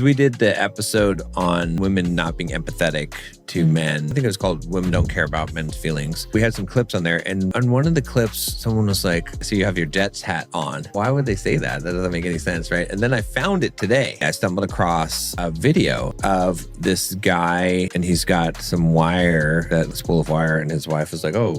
We did the episode on women not being empathetic to men. I think it was called Women Don't Care About Men's Feelings. We had some clips on there. And on one of the clips, someone was like, so you have your Jets hat on. Why would they say that? That doesn't make any sense, right? And then I found it today. I stumbled across a video of this guy, and he's got some wire, that spool of wire. And his wife was like, oh,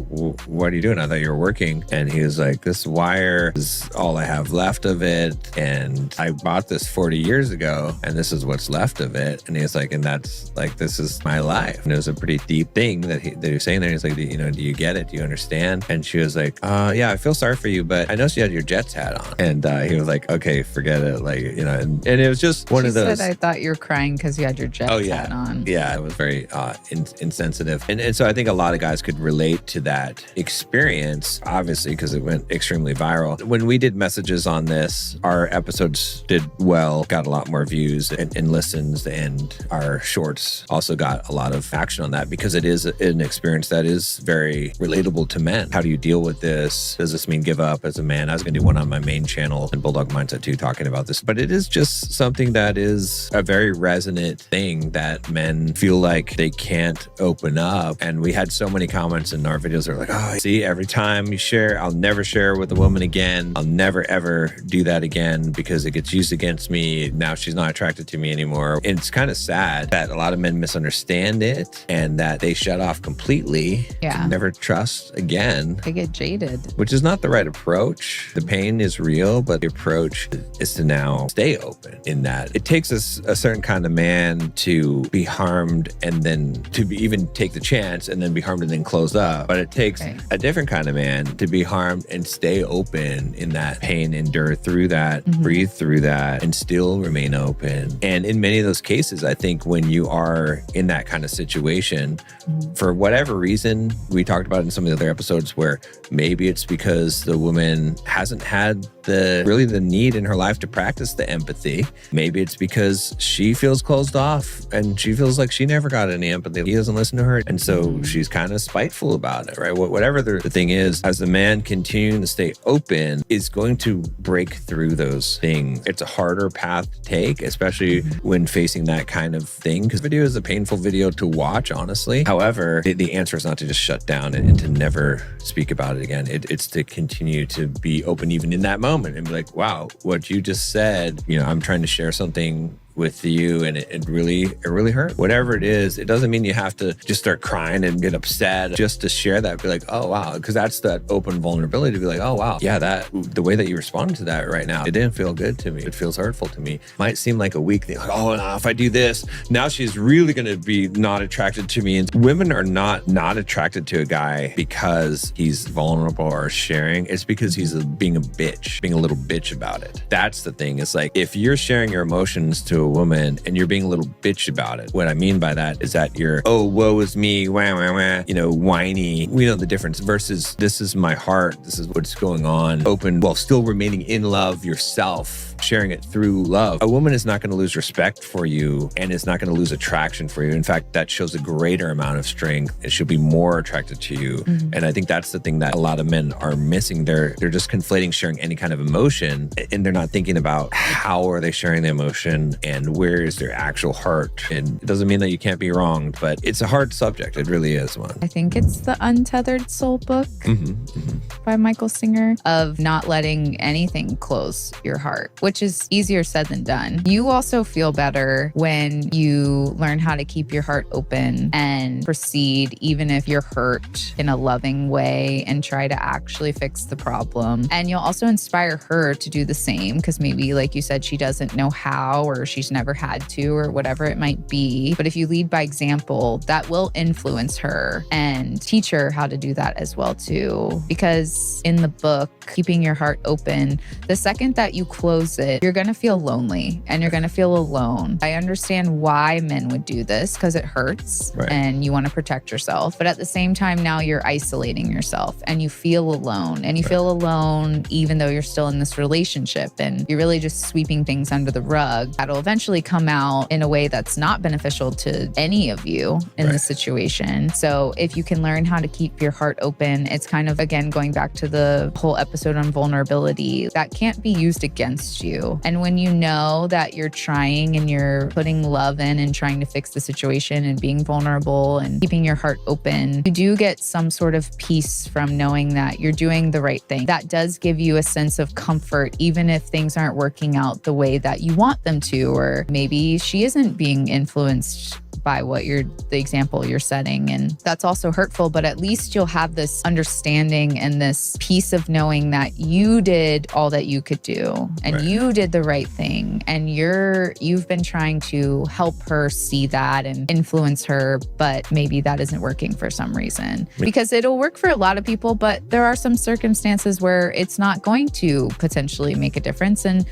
what are you doing? I thought you were working. And he was like, this wire is all I have left of it. And I bought this 40 years ago, and this is what's left of it. And he's like, and that's like, this is my life. And it was a pretty deep thing that he was saying there. He's like, do you get it? Do you understand? And she was like, yeah, I feel sorry for you, but I noticed you had your Jets hat on. And he was like, okay, forget it. Like, and it was just one of those. She said, I thought you were crying because you had your Jets hat on. Yeah, it was very insensitive. And so I think a lot of guys could relate to that experience, obviously, because it went extremely viral. When we did messages on this, our episodes did well, got a lot more views and listens, and our shorts also got a lot of action on that because it is an experience that is very relatable to men. How do you deal with this? Does this mean give up as a man? I was going to do one on my main channel and Bulldog Mindset 2 talking about this, but it is just something that is a very resonant thing that men feel like they can't open up. And we had so many comments in our videos that were like, oh, see, every time you share, I'll never share with a woman again. I'll never, ever do that again because it gets used against me. Now she's not attracted to me anymore. And it's kind of sad that a lot of men misunderstand it and that they shut off completely. Yeah. Never trust again. They get jaded. Which is not the right approach. The pain is real, but the approach is to now stay open in that. It takes a certain kind of man to be harmed and then to even take the chance and then be harmed and then close up. But it takes a different kind of man to be harmed and stay open in that pain, endure through that, breathe through that, and still remain open. And in many of those cases, I think when you are in that kind of situation, for whatever reason, we talked about in some of the other episodes where maybe it's because the woman hasn't had the need in her life to practice the empathy. Maybe it's because she feels closed off and she feels like she never got any empathy. He doesn't listen to her. And so she's kind of spiteful about it, right? Whatever the thing is, as the man continuing to stay open is going to break through those things. It's a harder path to take, especially when facing that kind of thing, because video is a painful video to watch, honestly. However, the answer is not to just shut down and to never speak about it again. It's to continue to be open even in that moment and be like, wow, what you just said, I'm trying to share something with you and it really hurt. Whatever it is, it doesn't mean you have to just start crying and get upset just to share that. Be like, oh wow, because that's that open vulnerability to be like, oh wow, yeah, the way that you responded to that right now, it didn't feel good to me. It feels hurtful to me. Might seem like a weak thing, like, oh no, if I do this, now she's really gonna be not attracted to me. And women are not attracted to a guy because he's vulnerable or sharing. It's because he's being a little bitch about it. That's the thing. It's like if you're sharing your emotions to a woman and you're being a little bitch about it. What I mean by that is that you're, oh, woe is me, wah, wah, wah, whiny. We know the difference versus this is my heart. This is what's going on. Open while still remaining in love yourself, sharing it through love. A woman is not going to lose respect for you and is not going to lose attraction for you. In fact, that shows a greater amount of strength. It should be more attracted to you. And I think that's the thing that a lot of men are missing. They're just conflating sharing any kind of emotion and they're not thinking about how are they sharing the emotion and where is their actual heart. And it doesn't mean that you can't be wronged, but it's a hard subject. It really is one. I think it's the Untethered Soul book by Michael Singer of not letting anything close your heart, which is easier said than done. You also feel better when you learn how to keep your heart open and proceed even if you're hurt in a loving way and try to actually fix the problem. And you'll also inspire her to do the same because maybe, like you said, she doesn't know how or she's never had to or whatever it might be. But if you lead by example, that will influence her and teach her how to do that as well too. Because in the book, Keeping Your Heart Open, the second that you close it, you're going to feel lonely and you're going to feel alone. I understand why men would do this because it hurts and you want to protect yourself. But at the same time, now you're isolating yourself and you feel alone and you feel alone even though you're still in this relationship and you're really just sweeping things under the rug. That'll eventually come out in a way that's not beneficial to any of you in this situation. So if you can learn how to keep your heart open, it's kind of, again, going back to the whole episode on vulnerability, that can't be used against you. you. And when you know that you're trying and you're putting love in and trying to fix the situation and being vulnerable and keeping your heart open, you do get some sort of peace from knowing that you're doing the right thing. That does give you a sense of comfort, even if things aren't working out the way that you want them to, or maybe she isn't being influenced by the example you're setting. And that's also hurtful, but at least you'll have this understanding and this peace of knowing that you did all that you could do and you did the right thing. And you've been trying to help her see that and influence her, but maybe that isn't working for some reason. Because it'll work for a lot of people, but there are some circumstances where it's not going to potentially make a difference. And,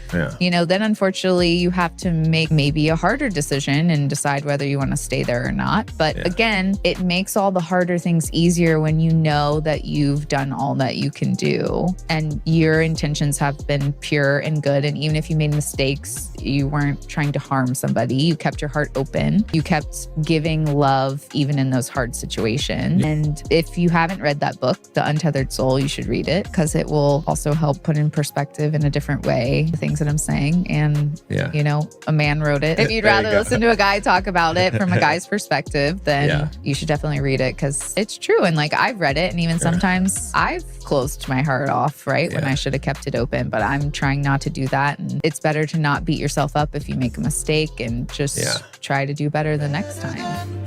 then unfortunately you have to make maybe a harder decision and decide whether you want to stay there or not. But again, it makes all the harder things easier when you know that you've done all that you can do and your intentions have been pure and good. And even if you made mistakes, you weren't trying to harm somebody. You kept your heart open. You kept giving love even in those hard situations. And if you haven't read that book, The Untethered Soul, you should read it because it will also help put in perspective in a different way the things that I'm saying. And, a man wrote it. If you'd rather listen to a guy talk about it from a guy's perspective, then you should definitely read it because it's true. And like I've read it and even sometimes I've closed my heart off, when I should have kept it open, but I'm trying not to do that. And it's better to not beat yourself up if you make a mistake and just try to do better the next time.